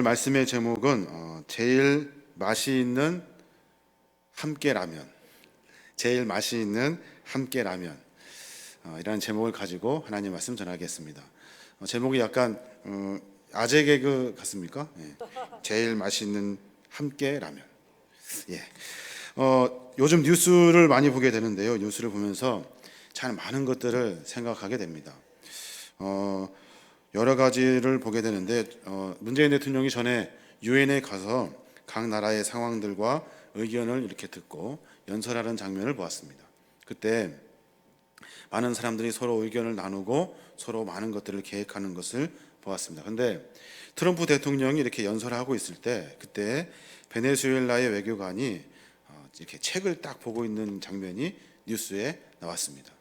오늘 말씀의 제목은 제일 맛이 있는 함께라면, 제일 맛이 있는 함께라면 이라는 제목을 가지고 하나님 말씀 전하겠습니다. 제목이 약간 아재 개그 같습니까? 예. 제일 맛있는 함께라면. 예. 요즘 뉴스를 많이 보게 되는데요. 뉴스를 보면서 참 많은 것들을 생각하게 됩니다. 여러 가지를 보게 되는데 문재인 대통령이 전에 유엔에 가서 각 나라의 상황들과 의견을 이렇게 듣고 연설하는 장면을 보았습니다. 그때 많은 사람들이 서로 의견을 나누고 서로 많은 것들을 계획하는 것을 보았습니다. 그런데 트럼프 대통령이 이렇게 연설하고 있을 때 그때 베네수엘라의 외교관이 이렇게 책을 딱 보고 있는 장면이 뉴스에 나왔습니다.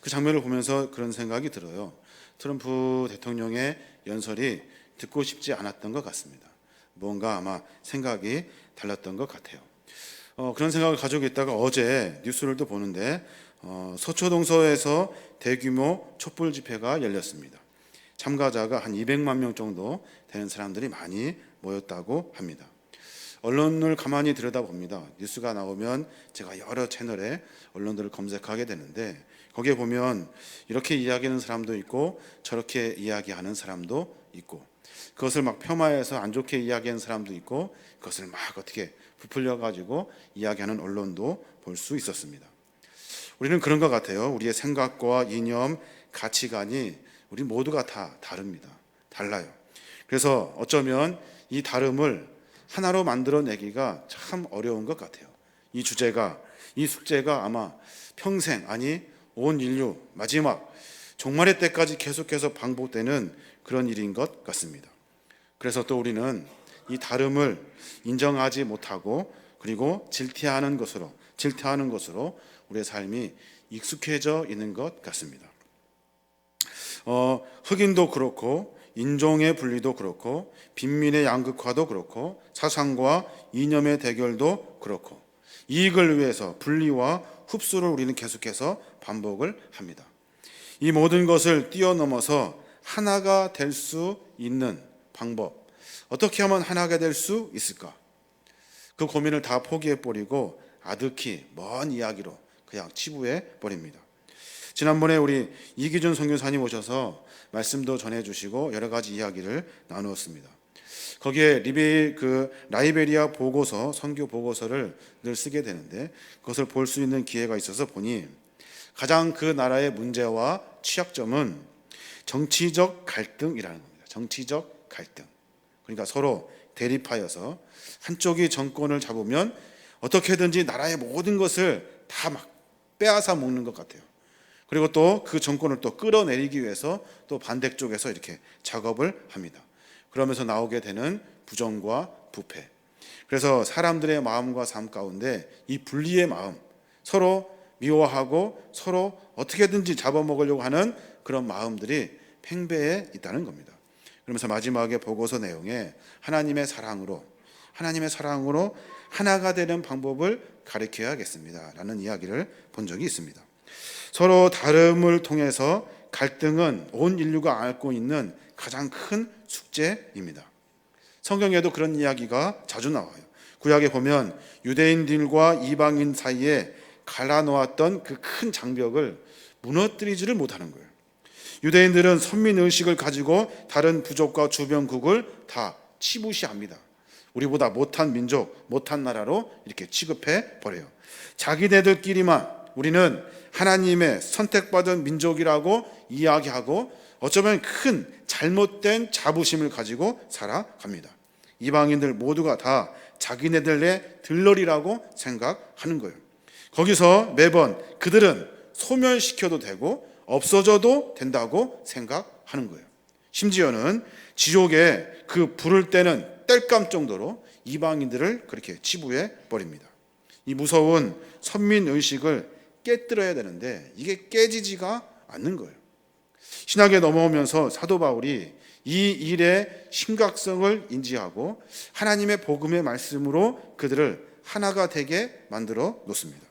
그 장면을 보면서 그런 생각이 들어요. 트럼프 대통령의 연설이 듣고 싶지 않았던 것 같습니다. 뭔가 아마 생각이 달랐던 것 같아요. 그런 생각을 가지고 있다가 어제 뉴스를 또 보는데 서초동서에서 대규모 촛불 집회가 열렸습니다. 참가자가 한 200만 명 정도 되는 사람들이 많이 모였다고 합니다. 언론을 가만히 들여다봅니다. 뉴스가 나오면 제가 여러 채널에 언론들을 검색하게 되는데 거기에 보면 이렇게 이야기하는 사람도 있고 저렇게 이야기하는 사람도 있고 그것을 막 폄하해서 안 좋게 이야기하는 사람도 있고 그것을 막 어떻게 부풀려 가지고 이야기하는 언론도 볼 수 있었습니다. 우리는 그런 것 같아요. 우리의 생각과 이념, 가치관이 우리 모두가 다 다릅니다. 달라요. 그래서 어쩌면 이 다름을 하나로 만들어내기가 참 어려운 것 같아요. 이 주제가, 이 숙제가 아마 평생, 아니 온 인류 마지막 종말의 때까지 계속해서 반복되는 그런 일인 것 같습니다. 그래서 또 우리는 이 다름을 인정하지 못하고 그리고 질투하는 것으로 우리의 삶이 익숙해져 있는 것 같습니다. 흑인도 그렇고 인종의 분리도 그렇고 빈민의 양극화도 그렇고 사상과 이념의 대결도 그렇고 이익을 위해서 분리와 흡수를 우리는 계속해서 반복을 합니다. 이 모든 것을 뛰어넘어서 하나가 될 수 있는 방법, 어떻게 하면 하나가 될 수 있을까? 그 고민을 다 포기해버리고 아득히 먼 이야기로 그냥 치부해버립니다. 지난번에 우리 이기준 선교사님 오셔서 말씀도 전해주시고 여러 가지 이야기를 나누었습니다. 거기에 라이베리아 보고서, 선교 보고서를 늘 쓰게 되는데 그것을 볼 수 있는 기회가 있어서 보니 가장 그 나라의 문제와 취약점은 정치적 갈등이라는 겁니다. 정치적 갈등. 그러니까 서로 대립하여서 한쪽이 정권을 잡으면 어떻게든지 나라의 모든 것을 다 막 빼앗아 먹는 것 같아요. 그리고 또 그 정권을 또 끌어내리기 위해서 또 반대쪽에서 이렇게 작업을 합니다. 그러면서 나오게 되는 부정과 부패. 그래서 사람들의 마음과 삶 가운데 이 분리의 마음, 서로 미워하고 서로 어떻게든지 잡아먹으려고 하는 그런 마음들이 팽배해 있다는 겁니다. 그러면서 마지막에 보고서 내용에 하나님의 사랑으로 하나가 되는 방법을 가르쳐야겠습니다 라는 이야기를 본 적이 있습니다. 서로 다름을 통해서 갈등은 온 인류가 앓고 있는 가장 큰 숙제입니다. 성경에도 그런 이야기가 자주 나와요. 구약에 보면 유대인들과 이방인 사이에 갈라놓았던 그 큰 장벽을 무너뜨리지를 못하는 거예요. 유대인들은 선민의식을 가지고 다른 부족과 주변국을 다 치부시합니다. 우리보다 못한 민족, 못한 나라로 이렇게 취급해 버려요. 자기네들끼리만 우리는 하나님의 선택받은 민족이라고 이야기하고 어쩌면 큰 잘못된 자부심을 가지고 살아갑니다. 이방인들 모두가 다 자기네들의 들러리라고 생각하는 거예요. 거기서 매번 그들은 소멸시켜도 되고 없어져도 된다고 생각하는 거예요. 심지어는 지옥에 그 불을 때는 땔감 정도로 이방인들을 그렇게 치부해 버립니다. 이 무서운 선민의식을 깨뜨려야 되는데 이게 깨지지가 않는 거예요. 신학에 넘어오면서 사도 바울이 이 일의 심각성을 인지하고 하나님의 복음의 말씀으로 그들을 하나가 되게 만들어 놓습니다.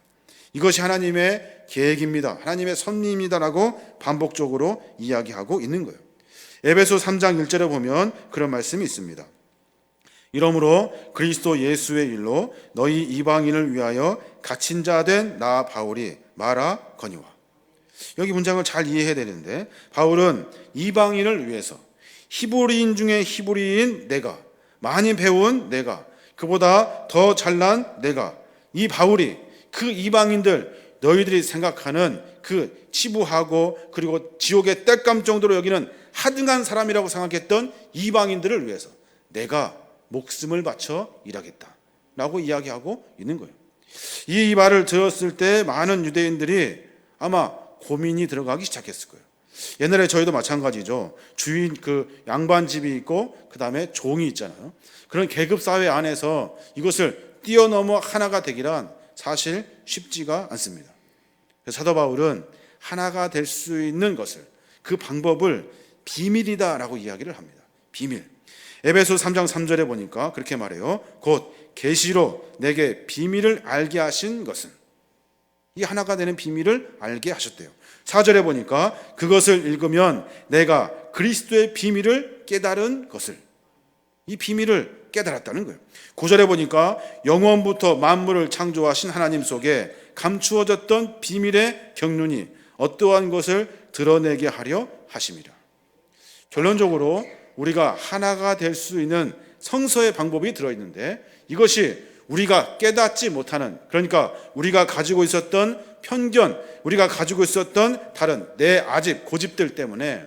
이것이 하나님의 계획입니다. 하나님의 섭리입니다라고 반복적으로 이야기하고 있는 거예요. 에베소 3장 1절에 보면 그런 말씀이 있습니다. 이러므로 그리스도 예수의 일로 너희 이방인을 위하여 갇힌 자 된 나 바울이 말하거니와. 여기 문장을 잘 이해해야 되는데, 바울은 이방인을 위해서, 히브리인 중에 히브리인 내가, 많이 배운 내가, 그보다 더 잘난 내가, 이 바울이 그 이방인들, 너희들이 생각하는 그 치부하고 그리고 지옥의 땔감 정도로 여기는 하등한 사람이라고 생각했던 이방인들을 위해서 내가 목숨을 바쳐 일하겠다라고 이야기하고 있는 거예요. 이 말을 들었을 때 많은 유대인들이 아마 고민이 들어가기 시작했을 거예요. 옛날에 저희도 마찬가지죠. 주인 그 양반집이 있고 그 다음에 종이 있잖아요. 그런 계급 사회 안에서 이것을 뛰어넘어 하나가 되기란 사실 쉽지가 않습니다. 그래서 사도 바울은 하나가 될 수 있는 것을, 그 방법을 비밀이다라고 이야기를 합니다. 비밀. 에베소 3장 3절에 보니까 그렇게 말해요. 곧 계시로 내게 비밀을 알게 하신 것은, 이 하나가 되는 비밀을 알게 하셨대요. 4절에 보니까 그것을 읽으면 내가 그리스도의 비밀을 깨달은 것을, 이 비밀을 깨달았다는 거예요. 9절에 보니까 영원부터 만물을 창조하신 하나님 속에 감추어졌던 비밀의 경륜이 어떠한 것을 드러내게 하려 하심이라. 결론적으로 우리가 하나가 될 수 있는 성서의 방법이 들어있는데, 이것이 우리가 깨닫지 못하는, 그러니까 우리가 가지고 있었던 편견, 우리가 가지고 있었던 다른 내 아집, 고집들 때문에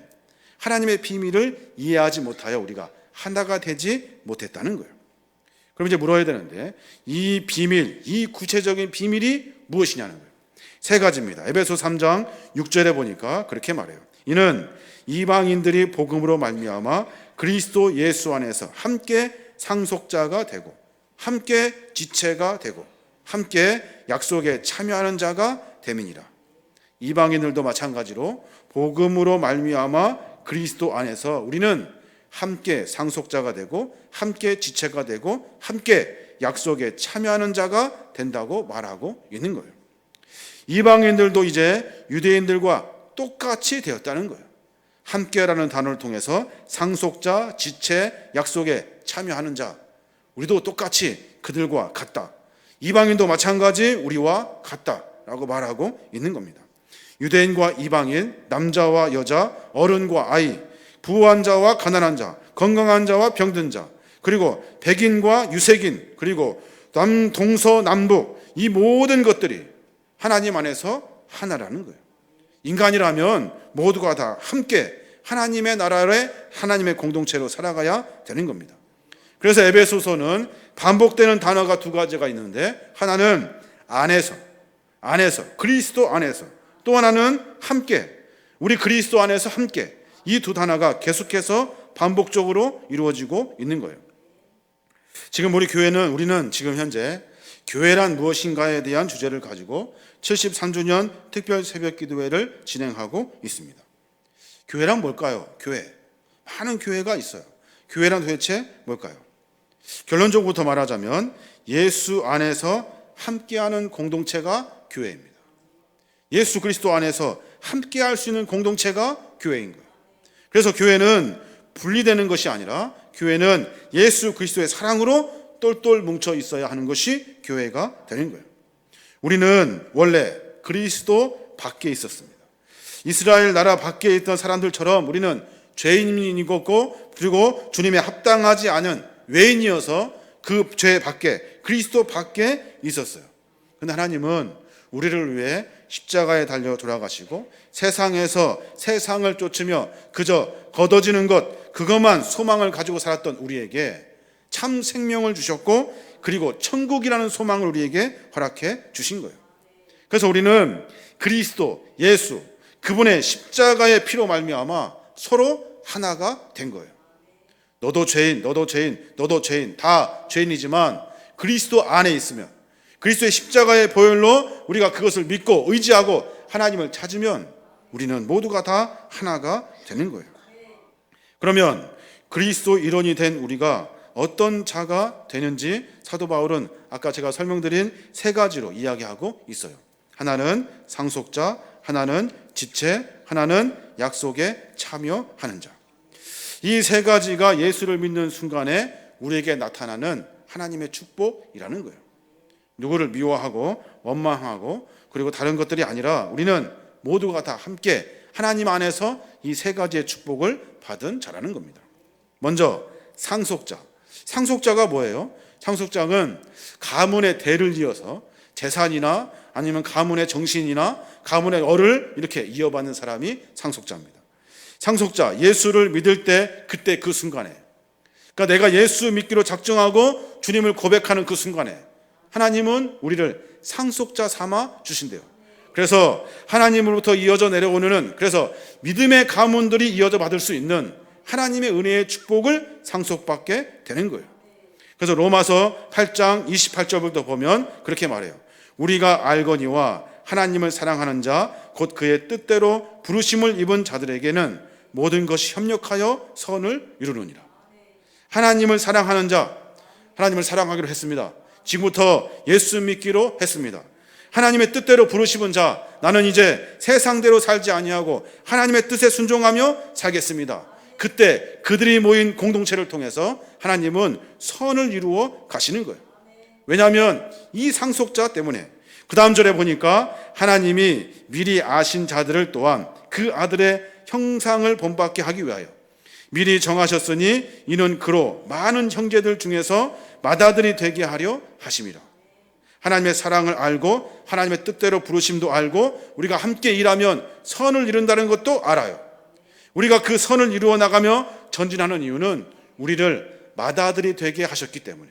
하나님의 비밀을 이해하지 못하여 우리가 하나가 되지 못했다는 거예요. 그럼 이제 물어야 되는데, 이 비밀, 이 구체적인 비밀이 무엇이냐는 거예요. 세 가지입니다. 에베소 3장 6절에 보니까 그렇게 말해요. 이는 이방인들이 복음으로 말미암아 그리스도 예수 안에서 함께 상속자가 되고 함께 지체가 되고 함께 약속에 참여하는 자가 됨이니라. 이방인들도 마찬가지로 복음으로 말미암아 그리스도 안에서 우리는 함께 상속자가 되고 함께 지체가 되고 함께 약속에 참여하는 자가 된다고 말하고 있는 거예요. 이방인들도 이제 유대인들과 똑같이 되었다는 거예요. 함께라는 단어를 통해서 상속자, 지체, 약속에 참여하는 자, 우리도 똑같이 그들과 같다. 이방인도 마찬가지 우리와 같다라고 말하고 있는 겁니다. 유대인과 이방인, 남자와 여자, 어른과 아이, 부유한 자와 가난한 자, 건강한 자와 병든 자, 그리고 백인과 유색인, 그리고 동서남북, 이 모든 것들이 하나님 안에서 하나라는 거예요. 인간이라면 모두가 다 함께 하나님의 나라의 하나님의 공동체로 살아가야 되는 겁니다. 그래서 에베소서는 반복되는 단어가 두 가지가 있는데, 하나는 안에서, 그리스도 안에서, 또 하나는 함께, 우리 그리스도 안에서 함께, 이 두 단어가 계속해서 반복적으로 이루어지고 있는 거예요. 지금 우리는 지금 현재 교회란 무엇인가에 대한 주제를 가지고 73주년 특별 새벽 기도회를 진행하고 있습니다. 교회란 뭘까요? 교회. 많은 교회가 있어요. 교회란 도대체 뭘까요? 결론적으로부터 말하자면 예수 안에서 함께하는 공동체가 교회입니다. 예수 그리스도 안에서 함께할 수 있는 공동체가 교회인 거예요. 그래서 교회는 분리되는 것이 아니라 교회는 예수 그리스도의 사랑으로 똘똘 뭉쳐 있어야 하는 것이 교회가 되는 거예요. 우리는 원래 그리스도 밖에 있었습니다. 이스라엘 나라 밖에 있던 사람들처럼 우리는 죄인이었고, 그리고 주님에 합당하지 않은 외인이어서 그 죄 밖에, 그리스도 밖에 있었어요. 그런데 하나님은 우리를 위해 십자가에 달려 돌아가시고 세상에서 세상을 쫓으며 그저 걷어지는 것, 그것만 소망을 가지고 살았던 우리에게 참 생명을 주셨고, 그리고 천국이라는 소망을 우리에게 허락해 주신 거예요. 그래서 우리는 그리스도, 예수, 그분의 십자가의 피로 말미암아 서로 하나가 된 거예요. 너도 죄인, 너도 죄인, 너도 죄인, 다 죄인이지만 그리스도 안에 있으면, 그리스도의 십자가의 보혈로 우리가 그것을 믿고 의지하고 하나님을 찾으면 우리는 모두가 다 하나가 되는 거예요. 그러면 그리스도 일원이 된 우리가 어떤 자가 되는지 사도 바울은 아까 제가 설명드린 세 가지로 이야기하고 있어요. 하나는 상속자, 하나는 지체, 하나는 약속에 참여하는 자. 이 세 가지가 예수를 믿는 순간에 우리에게 나타나는 하나님의 축복이라는 거예요. 누구를 미워하고 원망하고 그리고 다른 것들이 아니라 우리는 모두가 다 함께 하나님 안에서 이 세 가지의 축복을 받은 자라는 겁니다. 먼저 상속자. 상속자가 뭐예요? 상속자는 가문의 대를 이어서 재산이나 아니면 가문의 정신이나 가문의 얼을 이렇게 이어받는 사람이 상속자입니다. 상속자, 예수를 믿을 때 그때 그 순간에, 그러니까 내가 예수 믿기로 작정하고 주님을 고백하는 그 순간에 하나님은 우리를 상속자 삼아 주신대요. 그래서 하나님으로부터 이어져 내려오는, 그래서 믿음의 가문들이 이어져 받을 수 있는 하나님의 은혜의 축복을 상속받게 되는 거예요. 그래서 로마서 8장 28절부터 보면 그렇게 말해요. 우리가 알거니와 하나님을 사랑하는 자 곧 그의 뜻대로 부르심을 입은 자들에게는 모든 것이 협력하여 선을 이루느니라. 하나님을 사랑하는 자, 하나님을 사랑하기로 했습니다. 지금부터 예수 믿기로 했습니다. 하나님의 뜻대로 부르심은 자, 나는 이제 세상대로 살지 아니하고 하나님의 뜻에 순종하며 살겠습니다. 그때 그들이 모인 공동체를 통해서 하나님은 선을 이루어 가시는 거예요. 왜냐하면 이 상속자 때문에. 그 다음 절에 보니까 하나님이 미리 아신 자들을 또한 그 아들의 형상을 본받게 하기 위하여 미리 정하셨으니 이는 그로 많은 형제들 중에서 맏아들이 되게 하려 하심이라. 하나님의 사랑을 알고 하나님의 뜻대로 부르심도 알고 우리가 함께 일하면 선을 이룬다는 것도 알아요. 우리가 그 선을 이루어 나가며 전진하는 이유는 우리를 맏아들이 되게 하셨기 때문에.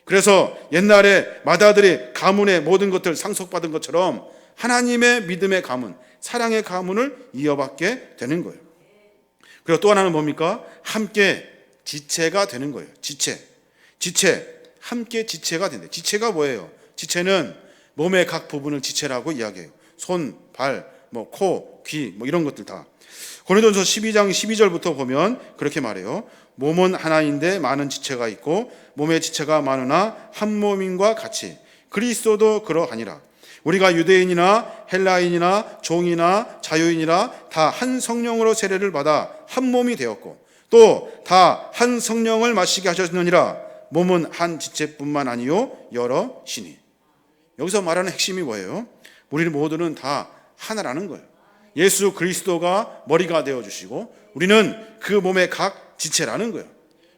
그래서 옛날에 맏아들이 가문의 모든 것들 상속받은 것처럼 하나님의 믿음의 가문, 사랑의 가문을 이어받게 되는 거예요. 그리고 또 하나는 뭡니까? 함께 지체가 되는 거예요. 지체, 함께 지체가 된다. 지체가 뭐예요? 지체는 몸의 각 부분을 지체라고 이야기해요. 손, 발, 코, 귀, 이런 것들 다. 고린도전서 12장 12절부터 보면 그렇게 말해요. 몸은 하나인데 많은 지체가 있고 몸의 지체가 많으나 한 몸인과 같이 그리스도도 그러하니라. 우리가 유대인이나 헬라인이나 종이나 자유인이라 다 한 성령으로 세례를 받아 한 몸이 되었고 또 다 한 성령을 마시게 하셨느니라. 몸은 한 지체뿐만 아니요 여러 신이. 여기서 말하는 핵심이 뭐예요? 우리 모두는 다 하나라는 거예요. 예수 그리스도가 머리가 되어주시고 우리는 그 몸의 각 지체라는 거예요.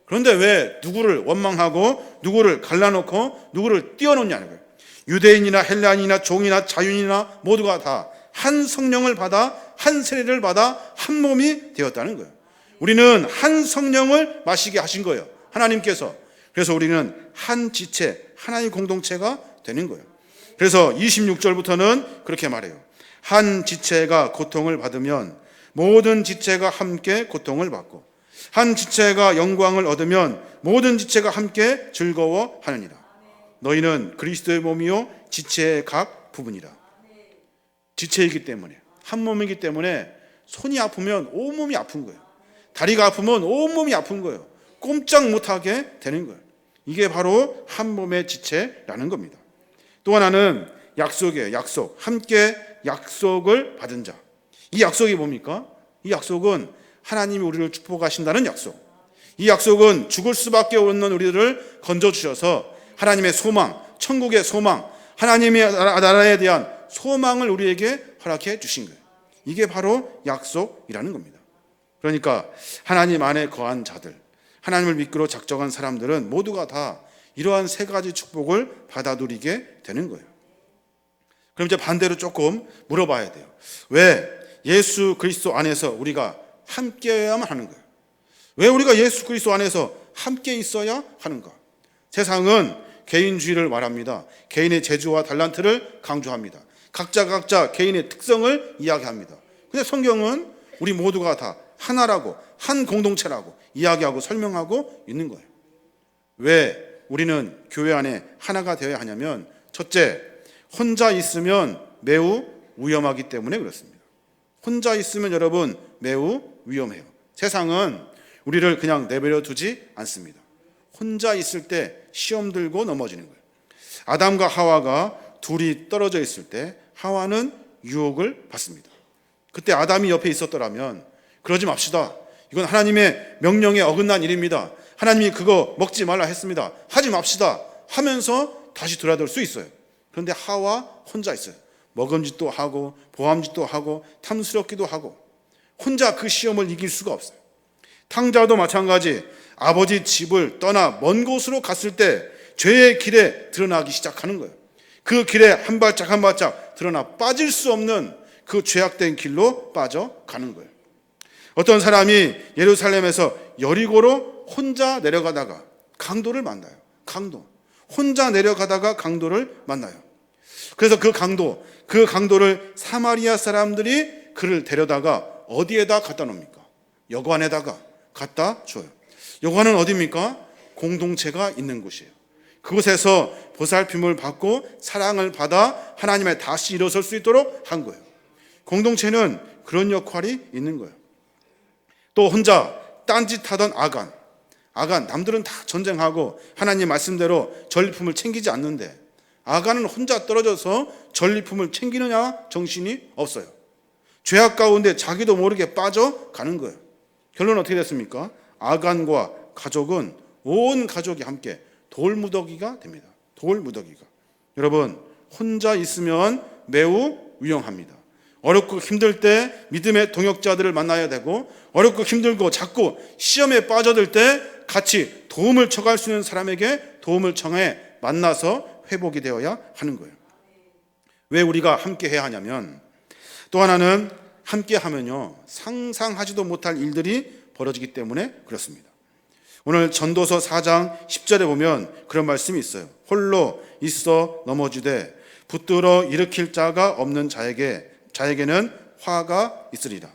그런데 왜 누구를 원망하고 누구를 갈라놓고 누구를 띄워놓냐는 거예요. 유대인이나 헬라인이나 종이나 자유인이나 모두가 다 한 성령을 받아 한 세례를 받아 한 몸이 되었다는 거예요. 우리는 한 성령을 마시게 하신 거예요. 하나님께서. 그래서 우리는 한 지체, 하나의 공동체가 되는 거예요. 그래서 26절부터는 그렇게 말해요. 한 지체가 고통을 받으면 모든 지체가 함께 고통을 받고 한 지체가 영광을 얻으면 모든 지체가 함께 즐거워하느니라. 너희는 그리스도의 몸이요 지체의 각 부분이라. 지체이기 때문에 한 몸이기 때문에 손이 아프면 온몸이 아픈 거예요. 다리가 아프면 온몸이 아픈 거예요. 꼼짝 못하게 되는 거예요. 이게 바로 한 몸의 지체라는 겁니다. 또 하나는 약속이에요. 약속. 함께 약속을 받은 자. 이 약속이 뭡니까? 이 약속은 하나님이 우리를 축복하신다는 약속. 이 약속은 죽을 수밖에 없는 우리들을 건져주셔서 하나님의 소망, 천국의 소망, 하나님의 나라에 대한 소망을 우리에게 허락해 주신 거예요. 이게 바로 약속이라는 겁니다. 그러니까 하나님 안에 거한 자들, 하나님을 믿기로 작정한 사람들은 모두가 다 이러한 세 가지 축복을 받아 누리게 되는 거예요. 그럼 이제 반대로 조금 물어봐야 돼요. 왜 예수 그리스도 안에서 우리가 함께해야만 하는 거예요? 왜 우리가 예수 그리스도 안에서 함께 있어야 하는가? 세상은 개인주의를 말합니다. 개인의 재주와 달란트를 강조합니다. 각자 개인의 특성을 이야기합니다. 근데 성경은 우리 모두가 다 하나라고, 한 공동체라고 이야기하고 설명하고 있는 거예요. 왜 우리는 교회 안에 하나가 되어야 하냐면, 첫째, 혼자 있으면 매우 위험하기 때문에 그렇습니다. 혼자 있으면 여러분 매우 위험해요. 세상은 우리를 그냥 내버려 두지 않습니다. 혼자 있을 때 시험 들고 넘어지는 거예요. 아담과 하와가 둘이 떨어져 있을 때 하와는 유혹을 받습니다. 그때 아담이 옆에 있었더라면 그러지 맙시다. 이건 하나님의 명령에 어긋난 일입니다. 하나님이 그거 먹지 말라 했습니다. 하지 맙시다 하면서 다시 돌아들 수 있어요. 그런데 하와 혼자 있어요. 먹음짓도 하고 보암짓도 하고 탐스럽기도 하고 혼자 그 시험을 이길 수가 없어요. 탕자도 마찬가지. 아버지 집을 떠나 먼 곳으로 갔을 때 죄의 길에 드러나기 시작하는 거예요. 그 길에 한 발짝 한 발짝 드러나 빠질 수 없는 그 죄악된 길로 빠져가는 거예요. 어떤 사람이 예루살렘에서 여리고로 혼자 내려가다가 강도를 만나요. 강도. 혼자 내려가다가 강도를 만나요. 그래서 그 강도를 사마리아 사람들이 그를 데려다가 어디에다 갖다 놓습니까? 여관에다가 갖다 줘요. 여관은 어디입니까? 공동체가 있는 곳이에요. 그곳에서 보살핌을 받고 사랑을 받아 하나님의 다시 일어설 수 있도록 한 거예요. 공동체는 그런 역할이 있는 거예요. 또 혼자 딴짓하던 아간, 남들은 다 전쟁하고 하나님 말씀대로 전리품을 챙기지 않는데 아간은 혼자 떨어져서 전리품을 챙기느냐 정신이 없어요. 죄악 가운데 자기도 모르게 빠져가는 거예요. 결론은 어떻게 됐습니까? 아간과 가족은 온 가족이 함께 돌무더기가 됩니다. 돌무더기가. 여러분, 혼자 있으면 매우 위험합니다. 어렵고 힘들 때 믿음의 동역자들을 만나야 되고, 어렵고 힘들고 자꾸 시험에 빠져들 때 같이 도움을 청할 수 있는 사람에게 도움을 청해 만나서 회복이 되어야 하는 거예요. 왜 우리가 함께 해야 하냐면, 또 하나는 함께 하면요 상상하지도 못할 일들이 벌어지기 때문에 그렇습니다. 오늘 전도서 4장 10절에 보면 그런 말씀이 있어요. 홀로 있어 넘어지되 붙들어 일으킬 자가 없는 자에게는 화가 있으리라.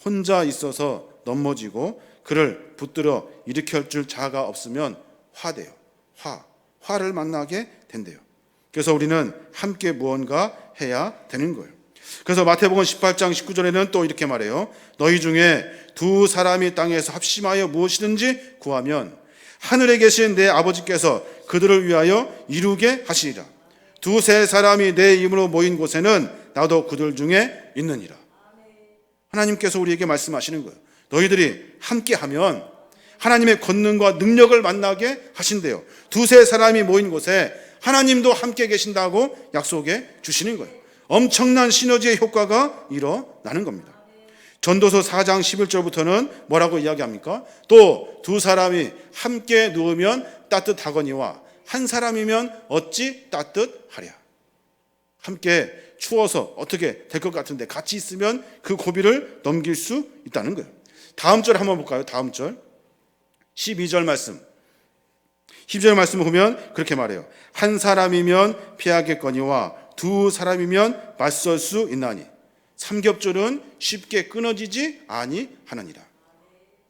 혼자 있어서 넘어지고 그를 붙들어 일으킬 줄 자가 없으면 화돼요. 화를 만나게 된대요. 그래서 우리는 함께 무언가 해야 되는 거예요. 그래서 마태복음 18장 19절에는 또 이렇게 말해요. 너희 중에 두 사람이 땅에서 합심하여 무엇이든지 구하면 하늘에 계신 내 아버지께서 그들을 위하여 이루게 하시리라. 두세 사람이 내 이름으로 모인 곳에는 나도 그들 중에 있느니라. 하나님께서 우리에게 말씀하시는 거예요. 너희들이 함께하면 하나님의 권능과 능력을 만나게 하신대요. 두세 사람이 모인 곳에 하나님도 함께 계신다고 약속해 주시는 거예요. 엄청난 시너지의 효과가 일어나는 겁니다. 전도서 4장 11절부터는 뭐라고 이야기합니까? 또 두 사람이 함께 누우면 따뜻하거니와 한 사람이면 어찌 따뜻하랴. 함께 추워서 어떻게 될 것 같은데 같이 있으면 그 고비를 넘길 수 있다는 거예요. 다음 절 한번 볼까요? 다음 절 12절 말씀. 12절 말씀을 보면 그렇게 말해요. 한 사람이면 피하겠거니와 두 사람이면 맞설 수 있나니 삼겹줄은 쉽게 끊어지지 아니하느니라.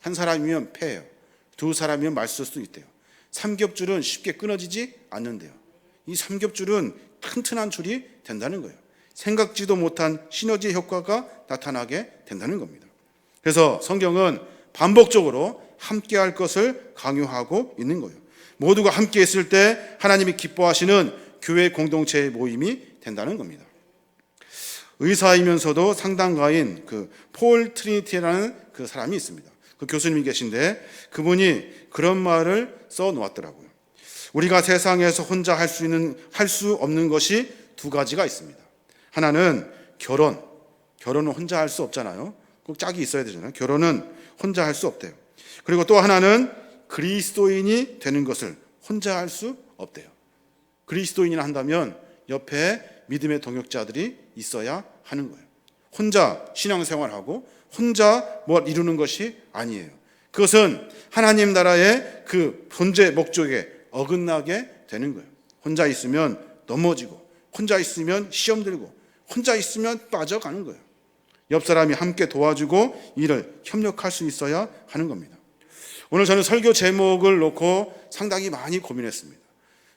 한 사람이면 패해요. 두 사람이면 맞설 수 있대요. 삼겹줄은 쉽게 끊어지지 않는데요. 이 삼겹줄은 튼튼한 줄이 된다는 거예요. 생각지도 못한 시너지 효과가 나타나게 된다는 겁니다. 그래서 성경은 반복적으로 함께할 것을 강요하고 있는 거예요. 모두가 함께 있을 때 하나님이 기뻐하시는 교회 공동체의 모임이 된다는 겁니다. 의사이면서도 상담가인 그 폴 트리니티라는 그 사람이 있습니다. 그 교수님이 계신데 그분이 그런 말을 써 놓았더라고요. 우리가 세상에서 혼자 할 수 없는 것이 두 가지가 있습니다. 하나는 결혼은 혼자 할 수 없잖아요. 꼭 짝이 있어야 되잖아요. 결혼은 혼자 할 수 없대요. 그리고 또 하나는 그리스도인이 되는 것을 혼자 할 수 없대요. 그리스도인이라 한다면 옆에 믿음의 동역자들이 있어야 하는 거예요. 혼자 신앙생활하고 혼자 뭘 이루는 것이 아니에요. 그것은 하나님 나라의 그 본제 목적에 어긋나게 되는 거예요. 혼자 있으면 넘어지고 혼자 있으면 시험 들고 혼자 있으면 빠져가는 거예요. 옆 사람이 함께 도와주고 일을 협력할 수 있어야 하는 겁니다. 오늘 저는 설교 제목을 놓고 상당히 많이 고민했습니다.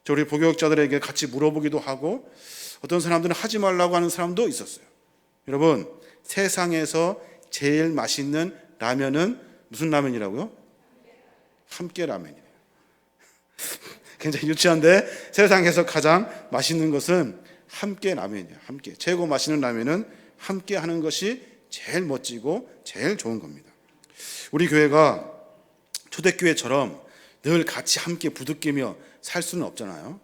우리 복역자들에게 같이 물어보기도 하고 어떤 사람들은 하지 말라고 하는 사람도 있었어요. 여러분, 세상에서 제일 맛있는 라면은 무슨 라면이라고요? 함께 라면이에요. 굉장히 유치한데 세상에서 가장 맛있는 것은 함께 라면이에요. 함께. 최고 맛있는 라면은 함께 하는 것이 제일 멋지고 제일 좋은 겁니다. 우리 교회가 초대교회처럼 늘 같이 함께 부득이며 살 수는 없잖아요.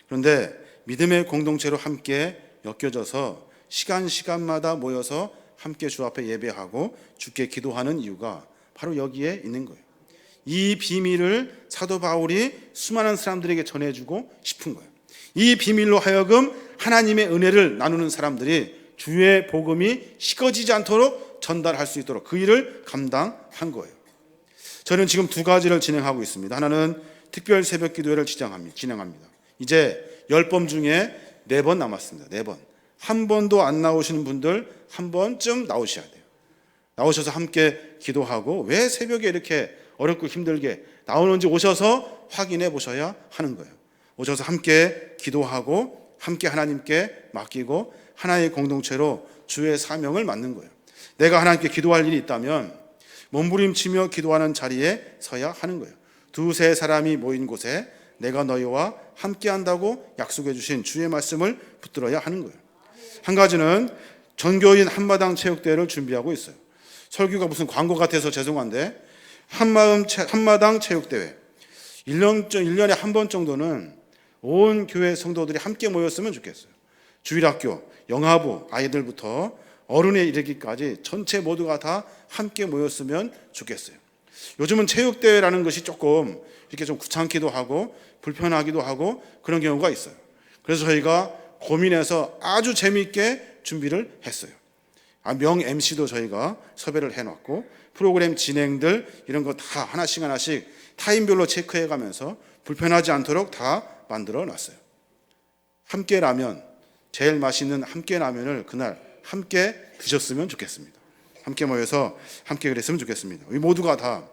그런데 믿음의 공동체로 함께 엮여져서 시간마다 모여서 함께 주 앞에 예배하고 주께 기도하는 이유가 바로 여기에 있는 거예요. 이 비밀을 사도 바울이 수많은 사람들에게 전해주고 싶은 거예요. 이 비밀로 하여금 하나님의 은혜를 나누는 사람들이 주의 복음이 식어지지 않도록 전달할 수 있도록 그 일을 감당한 거예요. 저는 지금 두 가지를 진행하고 있습니다. 하나는 특별 새벽 기도회를 진행합니다. 이제 10번 중에 4번 남았습니다. 4번. 한 번도 안 나오시는 분들 한 번쯤 나오셔야 돼요. 나오셔서 함께 기도하고 왜 새벽에 이렇게 어렵고 힘들게 나오는지 오셔서 확인해 보셔야 하는 거예요. 오셔서 함께 기도하고 함께 하나님께 맡기고 하나의 공동체로 주의 사명을 맡는 거예요. 내가 하나님께 기도할 일이 있다면 몸부림치며 기도하는 자리에 서야 하는 거예요. 2-3 사람이 모인 곳에 내가 너희와 함께한다고 약속해 주신 주의 말씀을 붙들어야 하는 거예요. 한 가지는 전교인 한마당 체육대회를 준비하고 있어요. 설교가 무슨 광고 같아서 죄송한데 한마당 체육대회 1년에 한 번 정도는 온 교회 성도들이 함께 모였으면 좋겠어요. 주일학교, 영하부 아이들부터 어른에 이르기까지 전체 모두가 다 함께 모였으면 좋겠어요. 요즘은 체육대회라는 것이 조금 이렇게 좀 귀찮기도 하고 불편하기도 하고 그런 경우가 있어요. 그래서 저희가 고민해서 아주 재미있게 준비를 했어요. 명 MC도 저희가 섭외를 해놨고 프로그램 진행들 이런 거 다 하나씩 타임별로 체크해가면서 불편하지 않도록 다 만들어 놨어요. 함께 라면, 제일 맛있는 함께 라면을 그날 함께 드셨으면 좋겠습니다. 함께 모여서 함께 그랬으면 좋겠습니다. 우리 모두가 다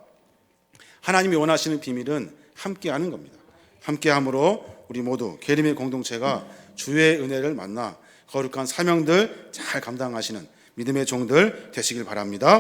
하나님이 원하시는 비밀은 함께 하는 겁니다. 함께 함으로 우리 모두 계림의 공동체가 주의 은혜를 만나 거룩한 사명들 잘 감당하시는 믿음의 종들 되시길 바랍니다.